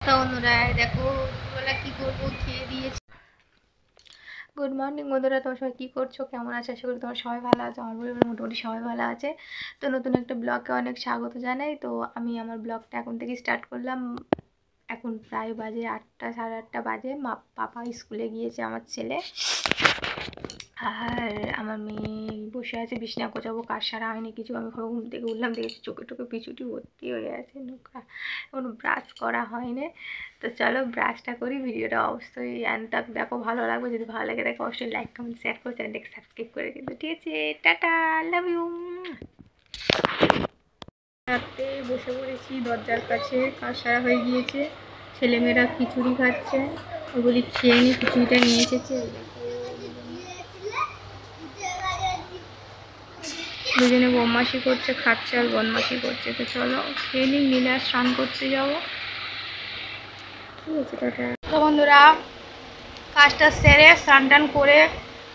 তো বন্ধুরা দেখো দুপুরবেলা কি করবো, খেয়ে দিয়েছি। গুড মর্নিং বন্ধুরা, তোমার সবাই কী করছো, কেমন আছে? আশা করি তোমার সবাই ভালো আছে। আমার পরিবারের মোটামুটি সবাই ভালো আছে। তো নতুন একটা ব্লগে অনেক স্বাগত জানাই। তো আমি আমার ব্লগটা এখন থেকে স্টার্ট করলাম। এখন প্রায় বাজে 8টা, সাড়ে 8টা বাজে। পাপা স্কুলে গিয়েছে, আমার ছেলে আর আমার মেয়ে বসে আছে। বিছনা গোছাবো, কাজ সারা হয়নি কিছু। আমি ঘুম থেকে উঠলাম, দেখেছি চোখে টোকে পিছুটি ভর্তি হয়ে আছে, নোংরা, কোনো ব্রাশ করা হয়নি। তো চলো ব্রাশটা করি। ভিডিওটা অবশ্যই তাক দেখো, ভালো লাগবে। যদি ভালো লাগে দেখো অবশ্যই লাইক কমেন্ট শেয়ার করে চ্যানেলটাকে সাবস্ক্রাইব করে কিন্তু, ঠিক আছে? Tata, love you. রাতে বসে পড়েছি দরজার কাছে, কাজ সারা হয়ে গিয়েছে। ছেলেমেয়েরা খিচুড়ি খাচ্ছে, ওগুলি খেয়ে নিয়ে খিচুড়িটা নিয়ে এসেছে। দুজনে বদমাশি করছে, খাচ্ছে আর বদমাশি করছে। তো চলো খেয়ে নিই, নিলে আর স্নান করতে যাবো, ঠিক আছে? টাটা। তো বন্ধুরা, কাজটা সেরে স্নান টান করে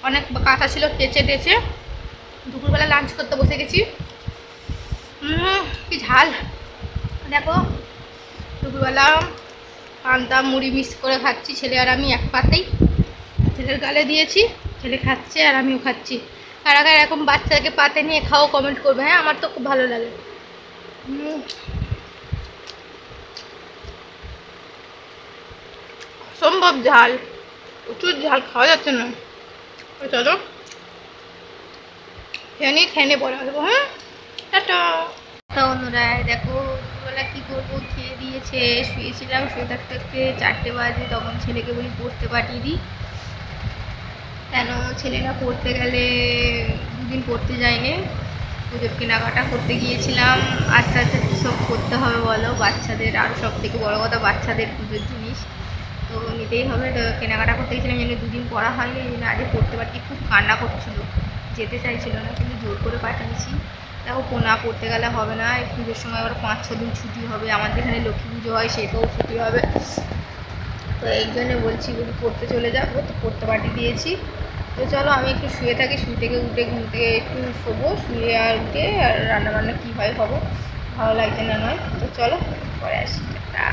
অনেক কাঁচা ছিল, কেচে টেচে দুপুরবেলা লাঞ্চ করতে বসে গেছি। কি ঝাল দেখো। দুপুরবেলা পান্তা মুড়ি মিক্স করে খাচ্ছি, ছেলে আর আমি এক পাতেই। ছেলের গালে দিয়েছি, ছেলে খাচ্ছে আর আমিও খাচ্ছি। কারা কারা এরকম বাচ্চাকে পাতে নিয়ে খাও কমেন্ট করবে, হ্যাঁ? আমার তো খুব ভালো লাগে। অসম্ভব ঝাল, প্রচুর ঝাল, খাওয়া যাচ্ছে না। চলো খেয়ে নিয়ে পরে আসবো, হ্যাঁ? টাটা। তো বন্ধুরা দেখো দুপুরবেলা কী করবো, খেয়ে দিয়েছে, শুয়েছিলাম। শুয়ে থাকতে থাকতে 4টে বাজে। তখন ছেলেকে বলি পড়তে পাঠিয়ে দিই, কেন ছেলেরা পড়তে গেলে, দুদিন পড়তে যায়নি। পুজোর কেনাকাটা করতে গিয়েছিলাম। আস্তে আস্তে সব করতে হবে বলো, বাচ্চাদের। আর সব থেকে বড়ো কথা বাচ্চাদের পুজোর জিনিস তো নিতেই হবে। তো কেনাকাটা করতে গেছিলাম, জন্য দুদিন পড়া হয়নি। এই জন্য আজকে পড়তে পারছি। খুব কান্না করছিল, যেতে চাইছিল না, কিন্তু জোর করে পাঠিয়েছি। দেখো না পড়তে গেলে হবে না। এই পুজোর সময় আবার 5-6 দিন ছুটি হবে। আমাদের এখানে লক্ষ্মী পুজো হয়, সেটাও ছুটি হবে। তো এই জন্য বলছি যদি পড়তে চলে যাবো, তো পড়তে পাঠিয়ে দিয়েছি। তো চলো আমি একটু শুয়ে থাকি, শুয়ে থেকে উঠে ঘুম থেকে একটু শোবো, শুয়ে আর উঠে আর রান্নাবান্না কী হয় হবো, ভালো লাগছে না নয়। তো চলো পরে আসি, টাটা।